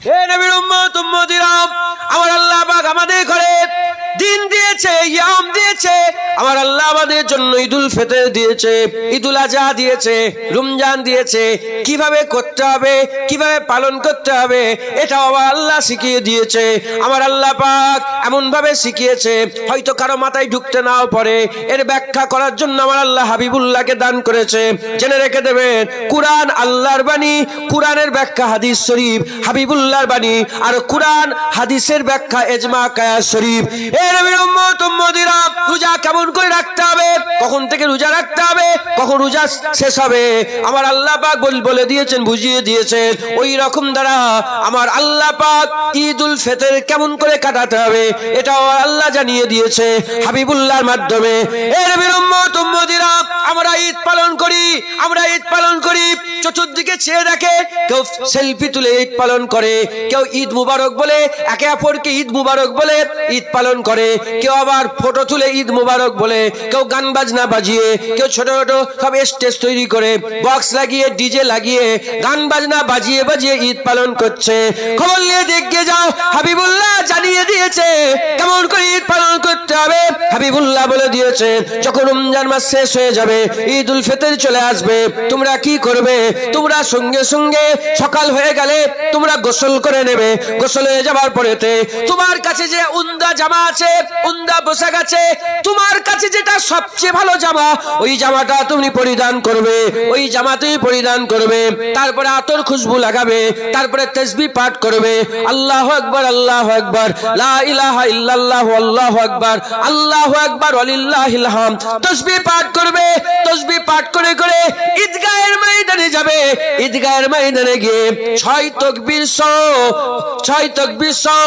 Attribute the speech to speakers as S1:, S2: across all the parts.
S1: হে নবীর উম্মত উম্মতিরা, আমার আল্লাহ পাক আমাদের ঘরে দিন দিয়েছে, ইয়াম দিয়েছে। আমার আল্লাহ আমাদের জন্য ঈদুল ফিতর দিয়েছে, ঈদুল আজহা দিয়েছে, রমজান দিয়েছে। কিভাবে করতে হবে, কিভাবে পালন করতে হবে, এটাও আমার আল্লাহ শিখিয়ে দিয়েছে। আমার আল্লাহ পাক এমন ভাবে শিখিয়েছে, হয়তো কারো মাথায় ঢুকতে নাও পারে। এর ব্যাখ্যা করার জন্য আমার আল্লাহ হাবিবুল্লাহকে দান করেছে। জেনে রেখে দেবেন, কুরআন আল্লাহর বাণী, কুরআনের ব্যাখ্যা হাদিস শরীফ হাবিবুল্লাহর বাণী, আর কুরআন হাদিসের ব্যাখ্যা ইজমা কিয়াস শরীফ। এই নবীর উম্মত উম্মতিরা, রোজা কেমন করে রাখতে হবে, কখন থেকে রোজা রাখতে হবে, কখন রোজা শেষ হবে, আমার আল্লাহ পাক বলে দিয়েছেন, বুঝিয়ে দিয়েছেন। ওই রকম দ্বারা আমার আল্লাহ পাক ঈদুল ফিতর কেমন করে কাটাতে হবে এটাও আল্লাহ জানিয়ে দিয়েছে হাবিবুল্লাহর মাধ্যমে। এই নবীর উম্মত উম্মতিরা, আমরা ঈদ পালন করি, আমরা ঈদ পালন করি। চতুর্দিকে চেয়ে দেখে, কেউ সেলফি তুলে ঈদ পালন করে, কেউ ঈদ মুবারক বলে একে অপরকে ঈদ মুবারক বলে ঈদ পালন করে, কেউ আবার ফটো তুলে ঈদ মুবারক বলে, কেউ গান বাজনা বাজিয়ে, কেউ ছোট ছোট সব স্টেজ তৈরি করে বক্স লাগিয়ে ডিজে লাগিয়ে গান বাজনা বাজিয়ে বাজিয়ে ঈদ পালন করছে। খবর নিয়ে দেখে যাও, হাবিবুল্লাহ জানিয়ে দিয়েছে কেমন করে ঈদ পালন করতে হবে। হাবিবুল্লাহ বলে দিয়েছে, যখন রমজান মাস শেষ হয়ে যাবে, ঈদুল ফিতর চলে আসবে, তোমরা কি করবে, তোমরা সঙ্গে সঙ্গে সকাল হয়ে গেলে তোমরা গোসল করে নেবে। গোসল হয়ে যাবার পরেতে তোমার কাছে যে উন্দা জামা আছে, উন্দা পোশাক আছে, তোমার কাছে যেটা সবচেয়ে ভালো জামা, ওই জামাটা তুমি পরিধান করবে, ওই জামা তুমি পরিধান করবে। তারপরে আতর খুশবু লাগাবে, তারপরে তাসবিহ পাঠ করবে, আল্লাহু আকবার আল্লাহু আকবার, লা ইলাহা ইল্লাল্লাহ আল্লাহু আকবার, আল্লাহু আকবার ওয়ালিল্লাহিল হামদ। তাসবিহ পাঠ করবে, তাসবিহ পাঠ করে করে ঈদগাহের ময়দানে যাবে। ঈদগাহের ময়দানে গিয়ে 6 তাকবীর সহ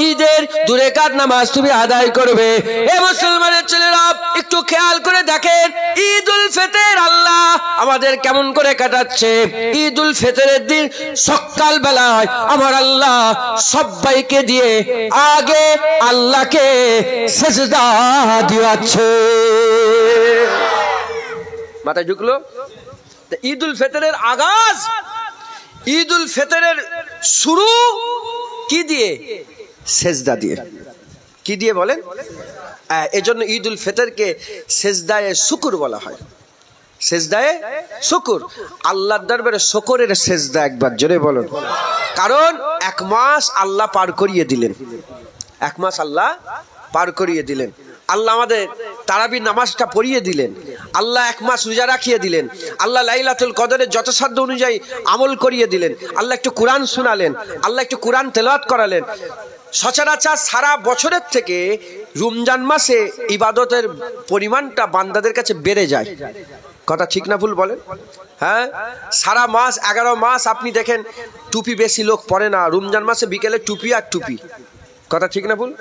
S1: ঈদের 2 রাকাত নামাজ তুমি আদায় করবে। এ মুসলমানের ছেলেরা, একটু খেয়াল করে দেখেন ঈদুল ফিতর আল্লাহ আমাদের কেমন করে কাটাচ্ছে। ঈদুল ফিতরের দিন সকাল বেলায় আমার আল্লাহ সবাইকে দিয়ে আগে আল্লাহকে সিজদা দিওয়াচ্ছে। মাথায় ঢুকলো? ঈদুল ফিতরের আগাজ, ঈদুল ফিতরের শুরু কি দিয়ে? সিজদা দিয়ে। কি দিয়ে বলেন? এজন্য ঈদুল ফিতরকে সিজদায়ে শুকর বলা হয়। সিজদায়ে শুকর, আল্লাহর দরবারে শুকরের সিজদা। একবার জোরে বলুন। কারণ 1 মাস আল্লাহ পার করিয়ে দিলেন, 1 মাস আল্লাহ পার করিয়ে দিলেন। আল্লাহ আমাদের তারাবির নামাজটা পড়িয়ে দিলেন, আল্লাহ 1 মাস রোজা রাখিয়ে দিলেন, আল্লাহ লাইলাতুল কদরের যথাসাধ্য অনুযায়ী আমল করিয়ে দিলেন, আল্লাহ একটু কোরআন শোনালেন, আল্লাহ একটু কোরআন তেলাওয়াত করালেন। সচরাচর সারা বছরের থেকে রমজান মাসে ইবাদতের পরিমাণটা বান্দাদের কাছে বেড়ে যায়। কথা ঠিক না ভুল বলেন? হ্যাঁ, সারা মাস 11 মাস আপনি দেখেন টুপি বেশি লোক পরে না, রমজান মাসে বিকেলে টুপি আর টুপি। কথা ঠিক না ভুল?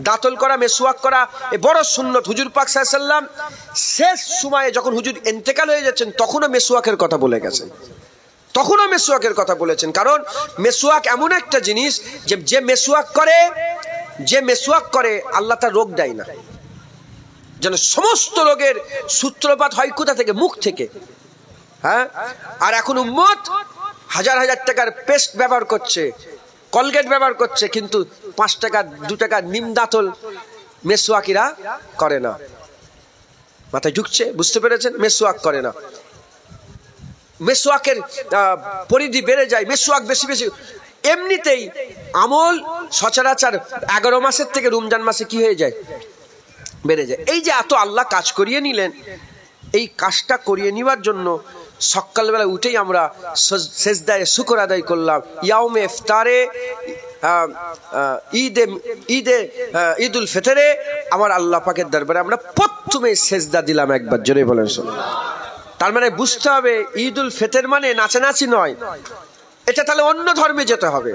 S1: দাঁতল করা, মেসওয়াক করা এ বড় সুন্নত। হুজুর পাক সাল্লাল্লাহু আলাইহি ওয়াসাল্লাম শেষ সময়ে যখন হুজুর ইন্তেকাল হয়ে যাচ্ছেন তখনও মেসওয়াকের কথা বলে গেছেন, তখনও মেসওয়াকের কথা বলেছেন। কারণ মেসওয়াক এমন একটা জিনিস যে মেসওয়াক করে আল্লাহ তার রোগ দেয় না। যেন সমস্ত রোগের সূত্রপাত হয় কোথা থেকে? মুখ থেকে। হ্যাঁ, আর এখন উম্মত হাজার হাজার টাকার পেস্ট ব্যবহার করছে, কলগেট ব্যবহার করছে, কিন্তু 5 টাকা 2 টাকা নিম দাঁতল মেসওয়াকিরা করে না। মাথায় ঢুকছে? বুঝতে পেরেছেন? মেসওয়াক করে না। মেসওয়াকের পরিধি বেড়ে যায়, মেসওয়াক বেশি বেশি। এমনিতেই আমল সচরাচর 11 মাসের থেকে রমজান মাসে কি হয়ে যায়? বেড়ে যায়। এই যে এত আল্লাহ কাজ করিয়ে নিলেন, এই কাজটা করিয়ে নেওয়ার জন্য সকালবেলা উঠেই আমরা সিজদায়ে শুকর আদায় করলাম। ইয়াউমে ইফতারে, ঈদুল ফিতরে আমার আল্লাহ পাকের দরবারে আমরা প্রথমে সিজদা দিলাম। একবার জোরে বলেন সুবহানাল্লাহ। তার মানে বুঝতে হবে ঈদুল ফিতর মানে নাচানাচি নয়। এটা তাহলে অন্য ধর্মে যেতে হবে,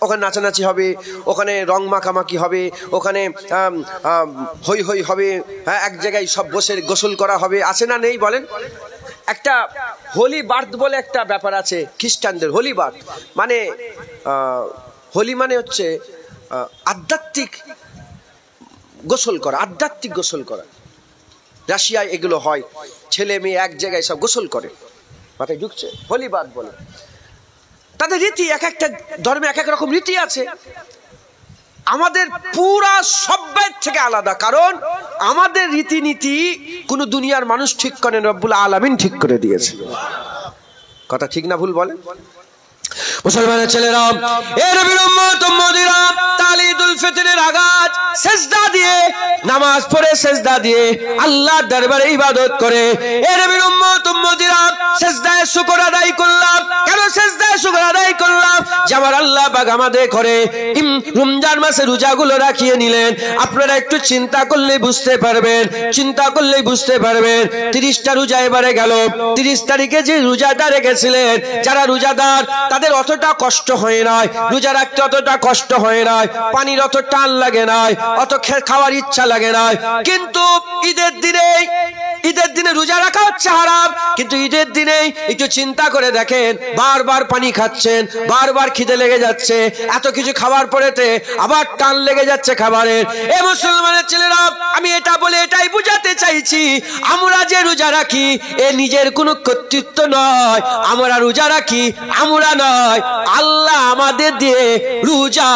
S1: ওখানে নাচানাচি হবে, ওখানে রং মাখামাখি হবে, ওখানে হই হই হবে, হ্যাঁ, এক জায়গায় সব বসে গোসল করা হবে। আছে না নেই বলেন? একটা হোলি বার্থ বলে একটা ব্যাপার আছে খ্রিস্টানদের। হোলি বার্থ মানে হোলি মানে হচ্ছে আধ্যাত্মিক গোসল করা, আধ্যাত্মিক গোসল করা। রাশিয়ায় এগুলো হয়, ছেলে মেয়ে এক জায়গায় সব গোসল করে। মাথায় ঢুকছে? হোলি বার্থ বলে। তাদের রীতি, এক একটা ধর্মে এক এক রকম রীতি আছে। আমাদের পুরা সব্যের থেকে আলাদা, কারণ আমাদের রীতিনীতি কোন দুনিয়ার মানুষ ঠিক করেন, রব্বুল আলামিন ঠিক করে দিয়েছে। কথা ঠিক না ভুল বলেন? মুসলমানের ছেলেরা, এ নবীর উম্মত উম্মতিরা, তাহলে ঈদুল ফিতরের আগাজ সিজদা দিয়ে, নামাজ পড়ে সিজদা দিয়ে আল্লাহর দরবারে ইবাদত করে। এ নবীর উম্মত উম্মতিরা, সিজদায় শুকর আদায় করলাম। কেন সিজদায় শুকর আদায় করলাম? যে আমার আল্লাহ পাক আমাদের করে রমজান মাসে রোজাগুলো রাখিয়ে নিলেন। আপনারা একটু চিন্তা করলেই বুঝতে পারবেন, চিন্তা করলেই বুঝতে পারবেন। 30টা রোজা এবারে গেল। 30 তারিখে যে রোজাটা রেখেছিলেন, যারা রোজাদার তাদের অতটা কষ্ট হয় নাই, রোজা রাখতে অতটা কষ্ট হয় নাই, পানির অত টান লাগে নাই, অত খাওয়ার ইচ্ছা লাগে নাই। কিন্তু ঈদের দিনে রোজা রাখা হচ্ছে হারাম, কিন্তু ঈদের দিনে একটু চিন্তা করে দেখেন, বারবার পানি খাচ্ছেন, বারবার খিদে লেগে যাচ্ছে, এত কিছু খাবার পরেতে আবার টান লেগে যাচ্ছে খাবারের। এ মুসলমানের ছেলেরা, আমি এটা বলে এটাই বুঝাতে চাইছি, আমরা যে রোজা রাখি এ নিজের কোনো কর্তৃত্ব নয়। আমরা রোজা রাখি আমরা নয়, আল্লাহ আমাদের দিয়ে রোজা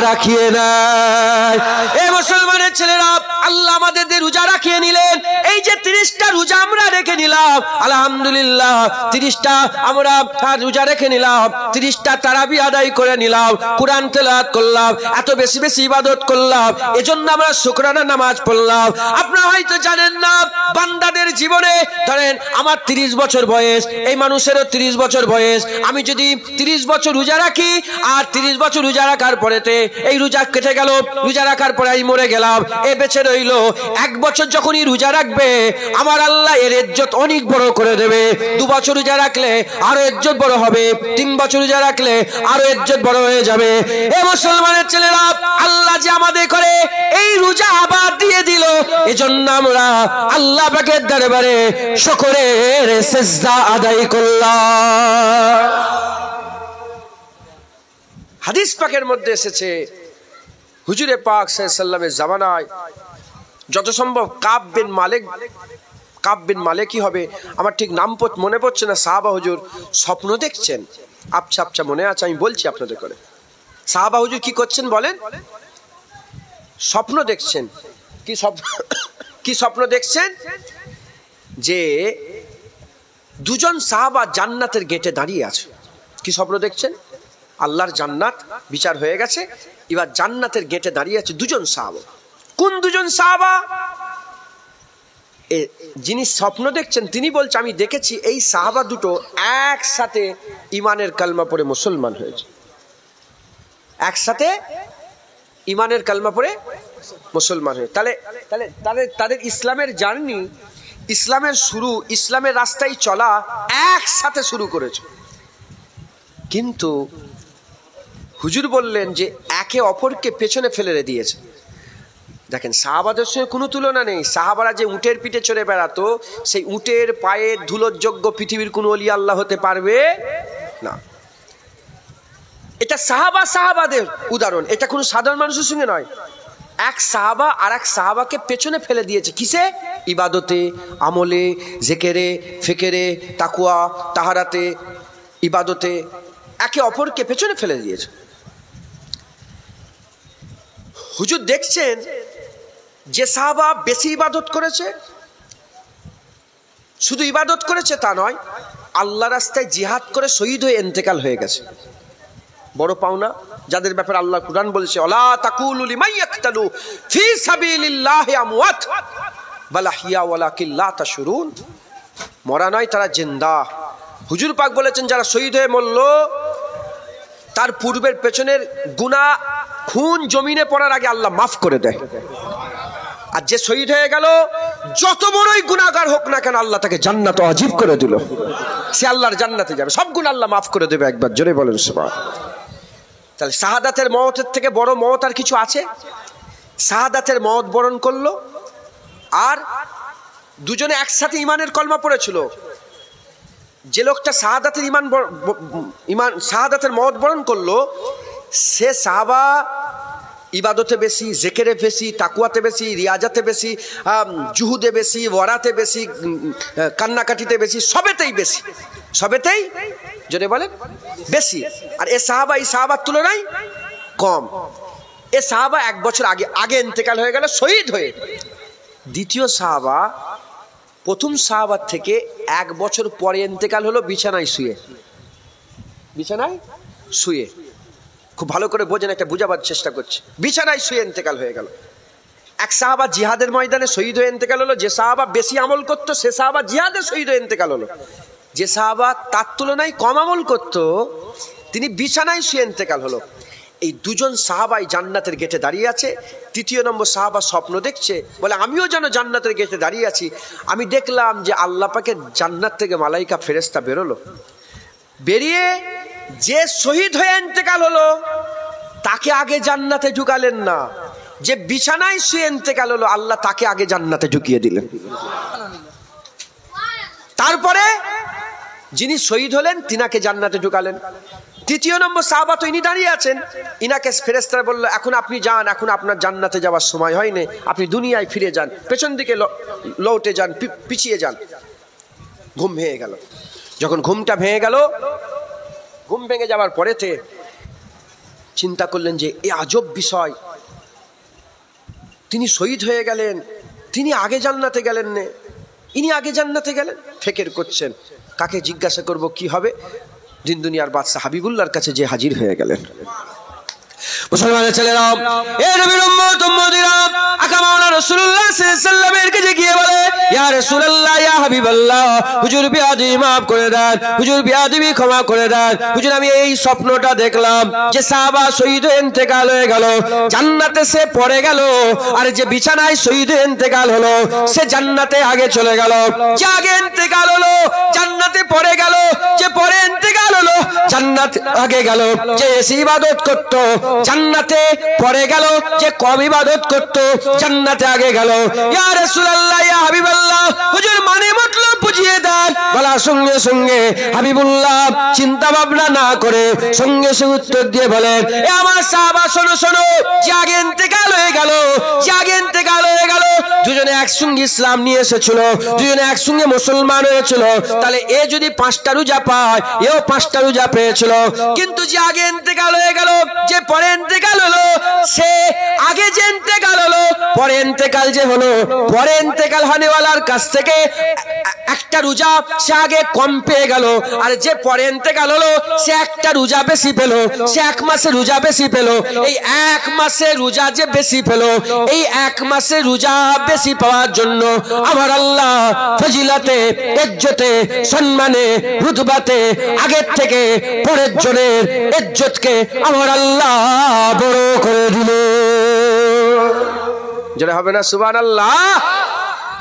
S1: রাখিয়ে নেয়। এ মুসলমানের ছেলেরা, আল্লাহ আমাদের দিয়ে রোজা রাখিয়ে নিলেন। এই যে 30টা রোজা আমরা রেখে নিলাম, আলহামদুলিল্লাহ, 30টা আমরা রোজা রেখে নিলাম, 30টা তারাবি আদায় করে নিলাম, কোরআন তেলাওয়াত করলাম, এত বেশি বেশি ইবাদত করলাম, এজন্য আমরা শুকরানা নামাজ পড়লাম। আপনারা হয়তো জানেন না, বান্দাদের জীবনে ধরেন আমার 30 বছর বয়স, এই মানুষেরও 30 বছর বয়স। আমি যদি 30 বছর রোজা রাখি আর 30 বছর রোজা রাখার পরেতে এই রোজা কেটে গেল, রোজা রাখার পরে আমি মরে গেলাম, এ বেঁচে রইল। 1 বছর যখনই রোজা রাখবে, আমার আল্লাহ এর ইজ্জত অনেক বড় করে দেবে। 2 বছর রোজা রাখলে আরো ইজ্জত বড় হবে, 3 বছর রোজা রাখলে আরো ইজ্জত বড় হয়ে যাবে। এ মুসলমানের ছেলেরা, আল্লাহ যে আমাদের করে এই রোজা আবার দিয়ে দিল, এজন্য আমরা আল্লাহ পাকের দরবারে শুকরের সিজদা আদায় করলাম। হাদিস পাকের মধ্যে এসেছে, হুজুরে পাক সাল্লাল্লাহু আলাইহি ওয়াসাল্লামের জামানায় যত সম্ভব কাব বিন মালিকই হবে, আমার ঠিক নাম মনে পড়ছে না, সাহাবা হুজুর স্বপ্ন দেখছেন, আবছা আবছা মনে আছে, আমি বলছি আপনাদের করে। সাহাবা হুজুর কি করছেন বলেন? স্বপ্ন দেখছেন। কি স্বপ্ন দেখছেন? যে 2জন সাহাবা জান্নাতের গেটে দাঁড়িয়ে আছে। কি স্বপ্ন দেখছেন? আল্লাহর জান্নাত বিচার হয়ে গেছে, এবার জান্নাতের গেটে দাঁড়িয়ে আছে 2জন সাহাবা। কোন 2জন সাহাবা? যিনি স্বপ্ন দেখছেন তিনি বলছে, আমি দেখেছি এই সাহাবা দুটো একসাথে ইমানের কালমা পড়ে মুসলমান হয়েছে, একসাথে ইমানের কালমা পড়ে মুসলমান হয়ে। তাহলে তাদের ইসলামের জার্নি, ইসলামের শুরু, ইসলামের রাস্তায় চলা একসাথে শুরু করেছে। কিন্তু হুজুর বললেন যে একে অপরকে পেছনে ফেলে দিয়েছে। দেখেন, সাহাবাদের সঙ্গে কোনো তুলনা নেই। সাহাবারা যে উটের পিঠে চড়ে বেড়াতো, সেই উটের পায়ের ধুলোর যোগ্য পৃথিবীর কোনো ওলি আল্লাহ হতে পারবে না। এটা সাহাবাদের উদাহরণ, এটা কোনো সাধারণ মানুষের সঙ্গে নয়। এক সাহাবা আর এক সাহাবাকে পেছনে ফেলে দিয়েছে। কিসে? ইবাদতে, আমলে, জিকিরে, ফিকিরে, তাকওয়া, তাহারাতে, ইবাদতে একে অপরকে পেছনে ফেলে দিয়েছে। হুজুর দেখছেন যে সাহাবা বেশি ইবাদত করেছে, শুধু ইবাদত করেছে তা নয়, আল্লাহ রাস্তায় জিহাদ করে শহীদ হয়ে ইন্তেকাল হয়ে গেছে। বড় পাওনা, যাদের ব্যাপারে আল্লাহ কুরআন বলেছে, ওয়ালা তাকুলু লিমান ইয়াকতালু ফি সাবিলিল্লাহি আমওয়াত বাল আহইয়া ওয়ালাকিন লা তাশউরুন। মরা নয়, তারা জিন্দা। হুজুর পাক বলেছেন, যারা শহীদ হয়ে মরল তার পূর্বের পেছনের গুনাহ খুন জমিনে পড়ার আগে আল্লাহ মাফ করে দেয়। আর যে শহীদ হয়ে গেল, যত বড়ই গুনাহগার হোক না কেন, আল্লাহ তাকে জান্নাত ওয়াজিব করে দিল, সে আল্লাহর জান্নাতে যাবে, সব গুনাহ আল্লাহ মাফ করে দেবে। একবার জোরে বলেন সুবহানাল্লাহ। তাহলে শাহাদাতের মওতের থেকে বড় মওত আর কিছু আছে? শাহাদাতের মওত বরণ করলো, আর দুজনে একসাথে ইমানের কলমা পড়েছিল। যে লোকটা শাহাদাতের মওত বরণ করলো, সে সাহাবা ইবাদতে বেশি, জিকিরে বেশি, তাকওয়াতে বেশি, রিয়াজাতে বেশি, জুহুদে বেশি, ওয়ারাতে বেশি, কান্নাকাটিতে বেশি, সবেতেই বেশি, সবেতেই জোরে বলেন বেশি। আর এ সাহাবা এই সাহাবার তুলনায় কম। এ সাহাবা 1 বছর আগে ইন্তেকাল হয়ে গেল শহীদ হয়ে। দ্বিতীয় সাহাবা প্রথম সাহাবার থেকে 1 বছর পরে ইন্তেকাল হলো বিছানায় শুয়ে। খুব ভালো করে বোঝেন, একটা বুঝাবার চেষ্টা করছি। বিছানায় শুয়ে ইন্তেকাল হয়ে গেল। এক সাহাবা জিহাদের ময়দানে শহীদ হয়ে ইন্তেকাল হলো। যে সাহাবা বেশি আমল করতো সে সাহাবা জিহাদে শহীদ হয়ে ইন্তেকাল হলো। যে সাহাবা তার তুলনায় কম আমল করতো তিনি বিছানায় শুয়ে ইন্তেকাল হলো। এই দুজন সাহাবাই জান্নাতের গেটে দাঁড়িয়ে আছে। তৃতীয় নম্বর সাহাবা স্বপ্ন দেখছে, বলে আমিও যেন জান্নাতের গেটে দাঁড়িয়ে আছি। আমি দেখলাম যে আল্লাহ পাকের জান্নাত থেকে মালাইকা ফেরেশতা বেরোলো। বেরিয়ে যে শহীদ হয়ে ইন্তেকাল হলো তাকে আগে জান্নাতে ঢুকালেন না, যে বিছানায় শুয়ে ইন্তেকাল হলো আল্লাহ তাকে আগে জান্নাতে ঢুকিয়ে দিলেন। তারপরে যিনি শহীদ হলেন তিনাকে জান্নাতে ঢুকালেন। তৃতীয় নম্বর সাহাবা তো ইনি দাঁড়িয়ে আছেন, ইনাকে ফেরেশতারা বলল এখন আপনি যান, এখন আপনার জান্নাতে যাওয়ার সময় হয়নি, আপনি দুনিয়ায় ফিরে যান, পেছন দিকে লৌটে যান, পিছিয়ে যান। ঘুম ভেঙে গেল। যখন ঘুমটা ভেঙে গেল, ঘুম ভেঙে যাওয়ার পরেতে চিন্তা করলেন যে এ আজব বিষয়, তিনি শহীদ হয়ে গেলেন, তিনি আগে জান্নাতে গেলেন না, ইনি আগে জান্নাতে গেলেন। ফিকির করছেন কাকে জিজ্ঞাসা করব কি হবে। দিন দুনিয়ার বাদশা হাবিবুল্লাহর কাছে যে হাজির হয়ে গেলেন। মুসলমানের ছেলেরা, এ নবীর উম্মত উম্মতিরা, আকা মাওলানা রাসূলুল্লাহ সাল্লাল্লাহু আলাইহি ওয়াসাল্লামের কাছে গিয়ে বলে, ইয়া রাসূলুল্লাহ, ইয়া হাবিবাল্লাহ, হুজুর বিয়াদবি maaf করে দেন, হুজুর বিয়াদবি ক্ষমা করে দেন। হুজুর আমি এই স্বপ্নটা দেখলাম যে সাহাবা শহীদ হয়ে ইন্তেকাল হয়ে গেল, জান্নাতে সে পড়ে গেল, আর যে বিছানায় শহীদ হয়ে ইন্তেকাল হলো সে জান্নাতে আগে চলে গেল। যে আগে ইন্তেকাল হলো জান্নাতে পড়ে গেল, যে পরে ইন্তেকাল হলো জান্নাতে আগে গেল। যে বেশি ইবাদত করত জান্নাতে পড়ে গেল, যে কম ইবাদত করত জান্নাতে আগে গেল। ইয়া রাসূলুল্লাহ, ইয়া হাবিবাল্লাহ, হুজুর মানে মতলব বুঝিয়ে দেন। বলার সঙ্গে সঙ্গে হাবিবুল্লাহ চিন্তা ভাবনা না করে সঙ্গে সঙ্গে উত্তর দিয়ে বলেন, এ আমার সাহাবা শোনো শোনো, যে আগে ইন্তেকাল হয়ে গেল, যে আগে ইন্তেকাল হয়ে গেল, দুজনে একসঙ্গে ইসলাম নিয়ে এসেছিল, দুজনে একসঙ্গে মুসলমান হয়েছিল, তাহলে এ যদি 5টা রোজা পায় এও 5টা রোজা পেয়েছিল। কিন্তু যে আগে ইন্তেকাল হয়ে গেল, যে পরে ইন্তেকাল হলো, সে আগে যে ইন্তেকাল হলো পরে ইন্তেকাল যে হলো, পরে ইন্তেকাল হনেওয়ালার কাছ থেকে একটা রোজা সে আগে কম পেয়ে গেল, আর যে পরে ইন্তেকাল হলো সে একটা রোজা বেশি পেল, সে 1 মাসের রোজা বেশি পেল। এই 1 মাসের রোজা যে বেশি পেল, এই 1 মাসের রোজা বেশি পাওয়ার জন্য আমার আল্লাহ ফজিলতে, ইজ্জতে, সম্মানে, রুতবাতে আগের থেকে পরের জনের ইজ্জতকে আমার আল্লাহ বড় করে দিল। যেটা হবে না সুবহানাল্লাহ।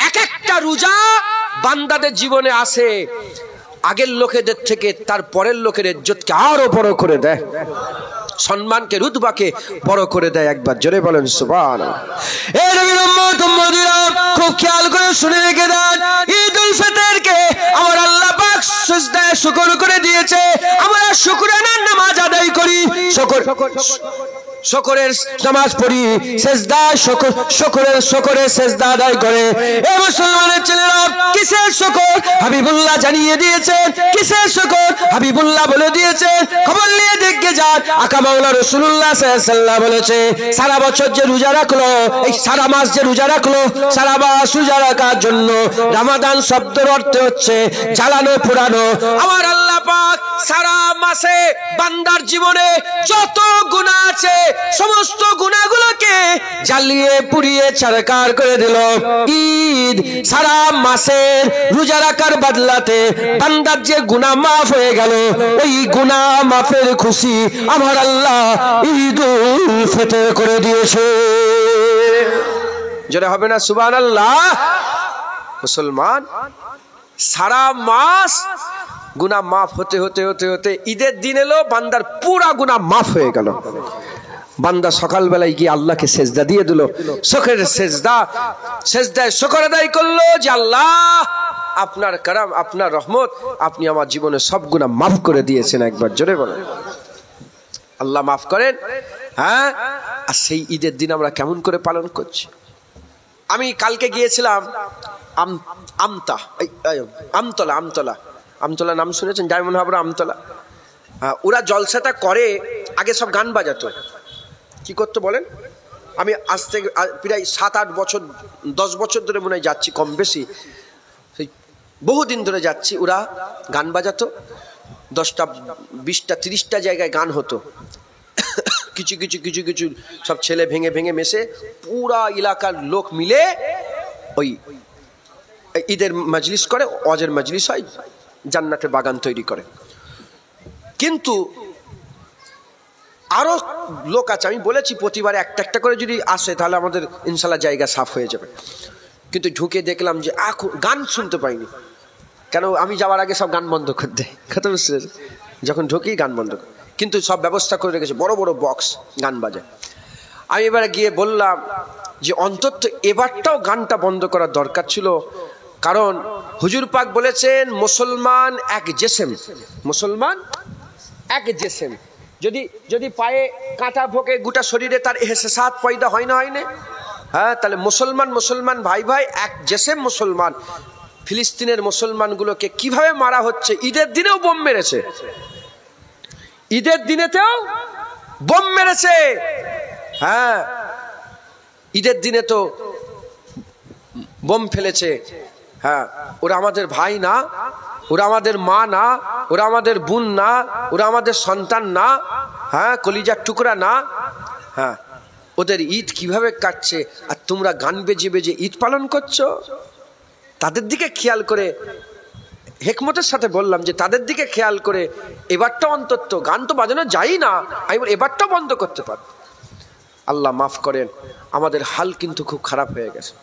S1: এক একটা রোজা বান্দাদের জীবনে আসে, আগের লোকেদের থেকে তার পরের লোকের ইজ্জতকে আরো বড় করে দেয়, সম্মানকে, রুতবাকে বড় করে দেয়। একবার জোরে বলেন সুবহানাল্লাহ। এই নবীর উম্মত উম্মতিরা খুব খেয়াল করে শুনে রেখে দেন, ঈদুল ফিতরকে আমার আল্লাহ পাক সিজদায় শুকর করে দিয়েছে। আমরা শুকরানার নামাজ আদায় করি, শুকরের নামাজ পড়ি, সিজদায় শুকরের সিজদা আদায় করে। এই মুসলমানের ছেলেরা, কিসের শুকর হাবিবুল্লাহ জানিয়ে দিয়েছেন, কিসের শুকর হাবিবুল্লাহ বলে দিয়েছেন। খবর নিয়ে দেখে যান, আকা মাওলানা রাসূলুল্লাহ সাল্লাল্লাহু আলাইহি ওয়াসাল্লাম বলেছে, সারা বছর যে রোজা রাখলো, এই সারা মাস যে রোজা রাখলো, সারা মাস রোজা রাখার জন্য রমাদান শব্দের অর্থ হচ্ছে জ্বালানো পোড়ানো। আমার আল্লাহ পাক সারা মাসে বান্দার জীবনে যত গুনাহ আছে সমস্ত গুনাহগুলোকে জ্বালিয়ে পুড়িয়ে ছারখার করে দিল। ঈদ সারা মাসের রোজা রাখার বদলাতে বান্দার যে গুনাহ মাফ হয়ে গেল, ওই গুনাহ মাফের খুশি আমার আল্লাহ ঈদুল ফিতর করে দিয়েছে। যেটা হবে না সুবহানাল্লাহ। মুসলমান সারা মাস গুনাহ মাফ হতে হতে হতে হতে ঈদের দিন এলো, বান্দার পুরা গুনাহ মাফ হয়ে গেল। বান্দা সকালবেলায় গিয়ে আল্লাহকে সেজদা দিয়ে দিল, শুকরের সেজদায় শুকর আদায় করলো যে আল্লাহ আপনার করম, আপনার রহমত, আপনি আমার জীবনে সব গুনাহ মাফ করে দিয়েছেন। একবার জোরে বলেন আল্লাহ মাফ করেন। হ্যাঁ, আর সেই ঈদের দিন আমরা কেমন করে পালন করছি। আমি কালকে গিয়েছিলাম আমতলা নাম শুনেছেন? ডায়মন্ড হারবার আমতলা। ওরা জলসাটা করে, আগে সব গান বাজাতো। কি করতো বলেন? আমি আজ থেকে প্রায় 7-8 বছর 10 বছর ধরে মনে হয় যাচ্ছি, কম বেশি সেই বহুদিন ধরে যাচ্ছি। ওরা গান বাজাতো, 10টা 20টা 30টা জায়গায় গান হতো। কিছু কিছু কিছু কিছু সব ছেলে ভেঙে ভেঙে মেশে পুরা এলাকার লোক মিলে ওই ঈদের মজলিস করে, ওয়াজের মজলিস হয়, জান্নাতের বাগান তৈরি করে। কিন্তু আরো লোক আছে, আমি বলেছি প্রতিবারে একটা একটা করে যদি আসে তাহলে আমাদের ইনশাল্লাহ জায়গা সাফ হয়ে যাবে। কিন্তু ঢুকে দেখলাম যে গান শুনতে পাইনি। কেন? আমি যাওয়ার আগে সব গান বন্ধ করে দেয়, কথা বুঝতে, যখন ঢুকি গান বন্ধ করে, কিন্তু সব ব্যবস্থা করে রেখেছে, বড় বড় বক্স গান বাজে। আমি এবারে গিয়ে বললাম যে অন্তত এবারটাও গানটা বন্ধ করার দরকার ছিল, কারণ হুজুর পাক বলেছেন মুসলমান এক জেসেম, মুসলমান এক জেসেম। যদি যদি পায়ে কাঁটা ভোগে গোটা শরীরে তার এহসাস পয়দা হয় না, হয় না? হ্যাঁ, তাহলে মুসলমান মুসলমান ভাই ভাই এক জেসেম মুসলমান। ফিলিস্তিনের মুসলমানগুলোকে কিভাবে মারা হচ্ছে, ঈদের দিনেও বোম মেরেছে, ঈদের দিনেতেও বোম মেরেছে। হ্যাঁ, ঈদের দিনে তো বোম ফেলেছে। হ্যাঁ, ওরা আমাদের ভাই না, ওরা আমাদের মা না, ওরা আমাদের বোন না, ওরা আমাদের সন্তান না, হ্যাঁ, কলিজার টুকরা না। হ্যাঁ, ওদের ঈদ কিভাবে কাটছে, আর তোমরা গান বেজে বেজে ঈদ পালন করছো। তাদের দিকে খেয়াল করে, হেকমতের সাথে বললাম যে তাদের দিকে খেয়াল করে এবারটা অন্তত, গান তো বাজানো যায় না, আমি বল এবারটা বন্ধ করতে পার। আল্লাহ মাফ করেন, আমাদের হাল কিন্তু খুব খারাপ হয়ে গেছে।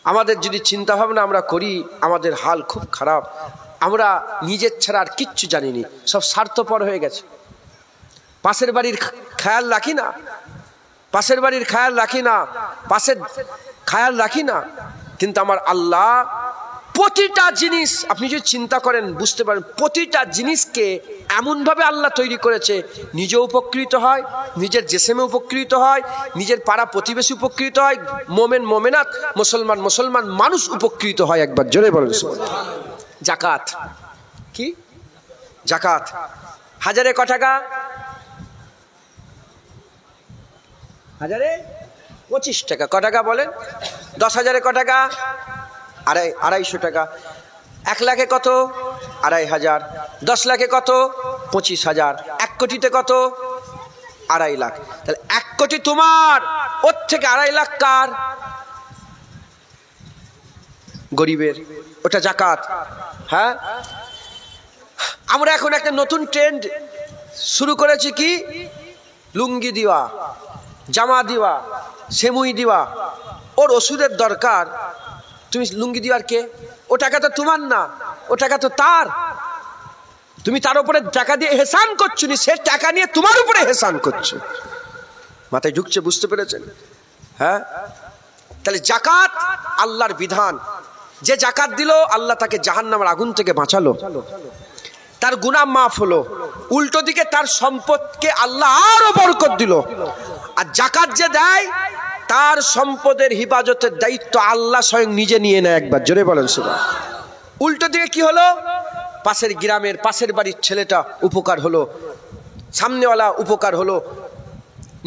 S1: আমাদের যদি চিন্তা ভাবনা আমরা করি, আমাদের হাল খুব খারাপ। আমরা নিজের ছাড়া আর কিচ্ছু জানিনি, সব স্বার্থপর হয়ে গেছে। পাশের বাড়ির খেয়াল রাখি না, পাশের বাড়ির খেয়াল রাখি না, পাশের খেয়াল রাখি না। কিন্তু আমার আল্লাহ প্রতিটা জিনিস, আপনি যদি চিন্তা করেন বুঝতে পারেন, প্রতিটা জিনিসকে এমনভাবে আল্লাহ তৈরি করেছে, নিজে উপকৃত হয়, নিজের জেসেমে উপকৃত হয়, নিজের পাড়া প্রতিবেশী উপকৃত হয়, মোমেন মোমেনাত, মুসলমান মুসলমান মানুষ উপকৃত হয়। একবার জোরে বলেন জাকাত। কি জাকাত? হাজারে ক টাকা? হাজারে 25 টাকা। ক টাকা বলেন? 10,000-এ ক টাকা? 250 টাকা। 1 লাখে কত? 2,500। 10 লাখে কত? 25,000। 1 কোটিতে কত? 2.5 লাখ। তাহলে 1 কোটি তোমার, ওর থেকে 2.5 লাখ কার? গরিবের। ওটা জাকাত। হ্যাঁ, আমরা এখন একটা নতুন ট্রেন্ড শুরু করেছি, কি? লুঙ্গি দিওয়া, জামা দিওয়া, সেমুই দিওয়া। ওর ওষুধের দরকার, তুমি লুঙ্গি দিওয়ার কে? ও টাকা তো তোমার না, ও টাকা তো তার। তুমি তার উপরে টাকা দিয়ে এহসান করছো নি, সে টাকা নিয়ে তোমার উপরে এহসান করছো। মাথায় ঢুকছে? বুঝতে পেরেছেন? হ্যাঁ, তাহলে জাকাত আল্লাহর বিধান। যে জাকাত দিল, আল্লাহ তাকে জাহান্নামের আগুন থেকে বাঁচালো, তার গুনাহ মাফ হলো, উল্টো দিকে তার সম্পদকে আল্লাহ আরো বরকত দিল। আর জাকাত যে দেয়, তার সম্পদের হিফাজতের দায়িত্ব আল্লাহ স্বয়ং নিজে নিয়ে নেয়। একবার জোরে বলেন সুবহানাল্লাহ। উল্টো দিকে কি হলো? পাশের গ্রামের, পাশের বাড়ির ছেলেটা উপকার হলো, সামনেওয়ালা উপকার হলো,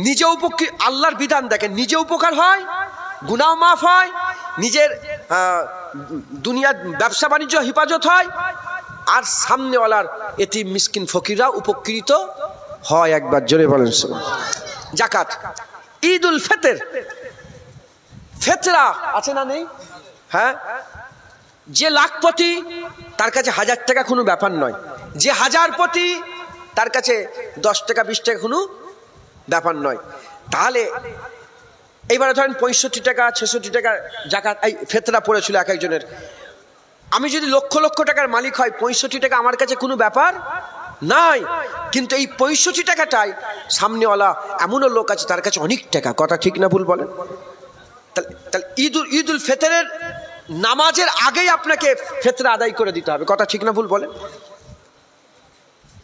S1: নিজে উপকৃত। আল্লাহর বিধান দেখেন, নিজে উপকার হয়, গুনাহ মাফ হয়, নিজের দুনিয়ার ব্যবসা বাণিজ্য হিফাজত হয়, আর সামনেওয়ালার এতিম মিসকিন ফকিররা উপকৃত হয়। একবার জোরে বলেন সুবহানাল্লাহ। জাকাত। ঈদ উল ফিতর, ফেতরা আছে না নেই? হ্যাঁ, যে লাখপতি তার কাছে 1000 টাকা কোনো ব্যাপার নয়, যে হাজারপতি তার কাছে 10 টাকা 20 টাকা কোনো ব্যাপার নয়। তাহলে এইবারে ধরেন 65 টাকা 66 টাকা জাকাত এই ফেতরা পড়েছিল এক একজনের। আমি যদি লক্ষ লক্ষ টাকার মালিক হয়, 65 টাকা আমার কাছে কোনো ব্যাপার নাই। কিন্তু এই 65 টাকাটাই সামনেওয়ালা এমনও লোক আছে তার কাছে অনেক টাকা। কথা ঠিক না ভুল বলেন? তাহলে ঈদ উল ফিতরের নামাজের আগেই আপনাকে ফিতরা আদায় করে দিতে হবে। কথা ঠিক না ভুল বলেন?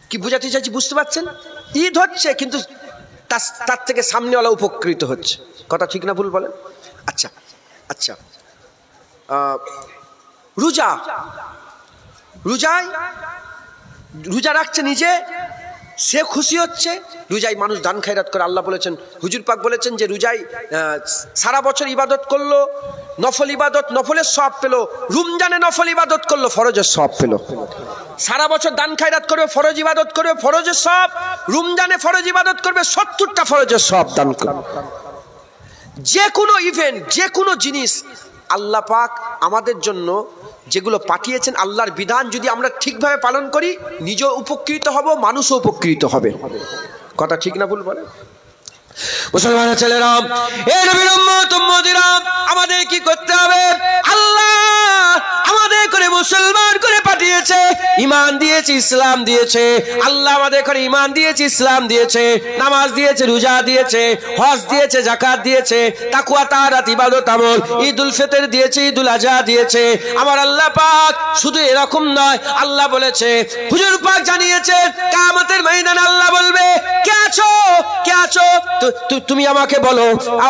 S1: কি বুঝাতে চাইছি বুঝতে পারছেন? ঈদ হচ্ছে, কিন্তু তার থেকে সামনেওয়ালা উপকৃত হচ্ছে। কথা ঠিক না ভুল বলেন? আচ্ছা আচ্ছা, রোজা, রোজা রাখছে নিজে, সে খুশি হচ্ছে। রোজায় মানুষ দান খায়রাত করে। আল্লাহ বলেছেন, হুজুর পাক বলেছেন যে রোজায় সারা বছর ইবাদত করলো, নফল ইবাদত নফলের সওয়াব পেলো, রমজানে নফল ইবাদত করলো, ফরজের সওয়াব পেলো। সারা বছর দান খায়রাত করবে, ফরজ ইবাদত করবে, ফরজের সওয়াব। রমজানে ফরজ ইবাদত করবে, 70টা ফরজের সওয়াব দান করবে। যে কোনো ইভেন্ট, যে কোনো জিনিস আল্লাহ পাক আমাদের জন্য যেগুলো পাঠিয়েছেন, আল্লাহর বিধান যদি আমরা ঠিকভাবে পালন করি, নিজেও উপকৃত হব, মানুষও উপকৃত হবে। কথা ঠিক না ভুল বলে? মুসলমানের ছেলেরা, এই নবীর উম্মত উম্মতিরা, আমাদের কি করতে হবে? আল্লাহ আমাদের করে মুসলমান করে পাঠিয়েছে, ঈমান দিয়েছে, ইসলাম দিয়েছে। আল্লাহ আমাদের করে ঈমান দিয়েছে, ইসলাম দিয়েছে, নামাজ দিয়েছে, রোজা দিয়েছে, হজ দিয়েছে, যাকাত দিয়েছে, তাকওয়া তাহারাত ইবাদত আমল, ঈদুল ফিতর দিয়েছে, ঈদুল আজহা দিয়েছে। আমার আল্লাহ পাক শুধু এরকম নয়, আল্লাহ বলেছে, হুজুর পাক জানিয়েছে, কিয়ামতের ময়দানে আল্লাহ বলবে, কে আছো, কে আছো? তুমি আমাকে বলো।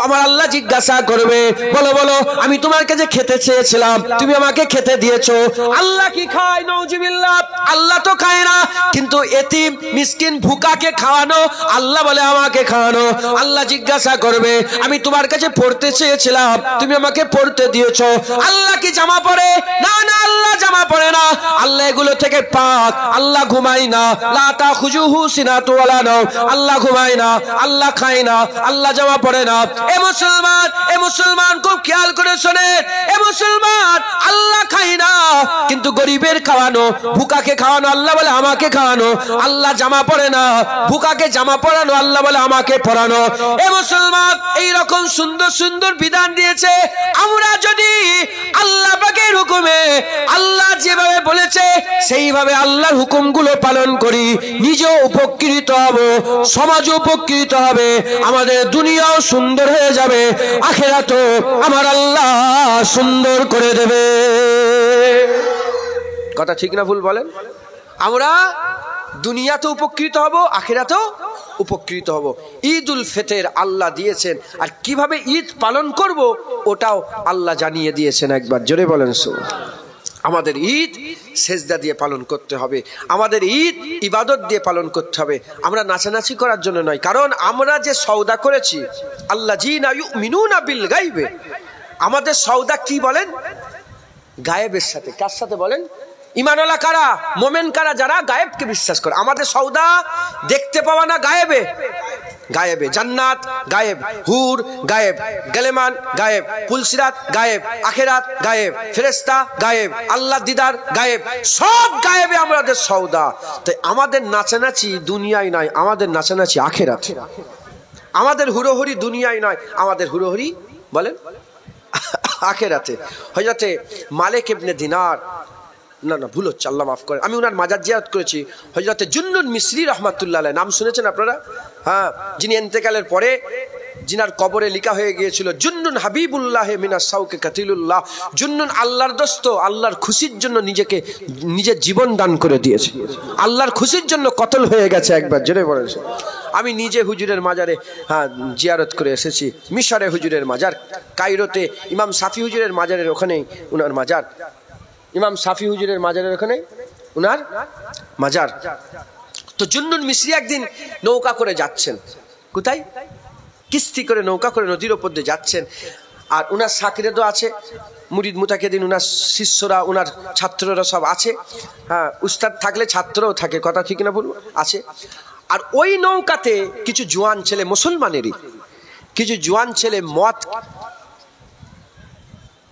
S1: আমার আল্লাহ জিজ্ঞাসা করবে, বলো বলো, আমি তোমার কাছে খেতে চেয়েছিলাম, তুমি আমাকে খেতে দিয়েছো। আল্লাহ কি খায়? নাউজুবিল্লাহ, আল্লাহ তো খায় না। কিন্তু এতিম মিসকিন ভুকাকে খাওয়ানো, আল্লাহ বলে আমাকে খাওয়ানো। আল্লাহ জিজ্ঞাসা করবে, আমি তোমার কাছে পড়তে চেয়েছিলাম, তুমি আমাকে পড়তে দিয়েছো। আল্লাহ কি জামা পরে? না না, আল্লাহ জামা পরে না, আল্লাহ এগুলো থেকে পাক। আল্লাহ ঘুমায় না, লা তাখুজুহু সিনাতু ওয়ালা নাওম, আল্লাহ ঘুমায় না, আল্লাহ খায় না, আল্লাহ জামা পরে না। এ মুসলমান খুব খেয়াল করে শোনে, এ মুসলমান, আল্লাহ খায় না, কিন্তু গরিবের খাওয়ানো, ভুকাকে খাওয়ানো, আল্লাহ বলে আমাকে খাওয়ানো। আল্লাহ জামা পরে না, ভুকাকে জামা পরানো, আল্লাহ বলে আমাকে পরানো। এ মুসলমান, এই রকম সুন্দর সুন্দর বিধান দিয়েছে। আমরা যদি আল্লাহ পাকের হুকুমে, আল্লাহ যেভাবে বলেছে সেইভাবে আল্লাহর হুকুমগুলো পালন করি, নিজেও উপকৃত হব, সমাজও উপকৃত হবে, আমাদের দুনিয়াও সুন্দর হয়ে যাবে, আখিরাতও আমার আল্লাহ সুন্দর করে দেবে। কথা ঠিক না ভুল বলেন? আমরা দুনিয়াতেও উপকৃত হব, আখিরাতেও উপকৃত হব। ঈদুল ফিতর আল্লাহ দিয়েছেন, আর কিভাবে ঈদ পালন করব ওটাও আল্লাহ জানিয়ে দিয়েছেন। একবার জোরে বলেন সুবহানাল্লাহ। আমাদের ঈদ সেজদা দিয়ে পালন করতে হবে, আমাদের ঈদ ইবাদত দিয়ে পালন করতে হবে। আমরা নাচানাচি করার জন্য নয়, কারণ আমরা যে সওদা করেছি, আল্লাযীনা ইউমিনুনা বিল গায়বে, আমাদের সওদা কি বলেন? গায়েবের সাথে। কার সাথে বলেন? ঈমানওয়ালা কারা? মুমিন কারা? যারা গায়েবকে বিশ্বাস করে। আমাদের সওদা দেখতে পাওয়া না, গায়েবে। গায়েবে জান্নাত গায়েব, হুর গায়েব, গলেমান গায়েব, পুলসিরাত গায়েব, আখিরাত গায়েব, ফেরেশতা গায়েব, আল্লাহ দিদার গায়েব, সব গায়েবে আমাদের সওদা। তাই আমাদের নাচানাচি দুনিয়ায় নয়, আমাদের নাচানাচি আখিরাতে। আমাদের হুড়োহুড়ি দুনিয়ায় নয়, আমাদের হুড়োহুড়ি বলেন আখিরাতে। হযরতে মালিক ইবনে দিনার, না না ভুল হচ্ছে, আল্লাহ মাফ করে, আমি উনার মাজার জিয়ারত করেছি। হযরতে জুন্নুন মিসরি রাহমাতুল্লাহ আলাইহি, নাম শুনেছেন আপনারা? হ্যাঁ, যিনি ইন্তেকালের পরে জিনার কবরে লেখা হয়ে গিয়েছিল, জুন্নুন হাবিবুল্লাহ মিনাস সাউকে কাতিলুল্লাহ। জুন্নুন আল্লাহর দোস্ত, আল্লাহর খুশির জন্য নিজের জীবন দান করে দিয়েছে, আল্লাহর খুশির জন্য কতল হয়ে গেছে। একবার জোরে বলেছে। আমি নিজে হুজুরের মাজারে জিয়ারত করে এসেছি, মিশরে হুজুরের মাজার, কায়রোতে ইমাম সাফি হুজুরের মাজারের ওখানেই উনার মাজার, ইমাম সাফি হুজুরের মাজারের ওখানে উনার মাজার। তো জুন্নুন মিসরি একদিন নৌকা করে যাচ্ছেন, কোথায়? কিস্তি করে নৌকা করে নদীর ওপর দিয়ে যাচ্ছেন। আর উনার সাকিরেদও আছে, মুরিদ মুতাকিদিন, উনার শিষ্যরা, উনার ছাত্ররা সব আছে। হ্যাঁ, উস্তাদ থাকলে ছাত্রও থাকে, কথা ঠিক না বলবো, আছে। আর ওই নৌকাতে কিছু জোয়ান ছেলে, মুসলমানেরই কিছু জোয়ান ছেলে মদ।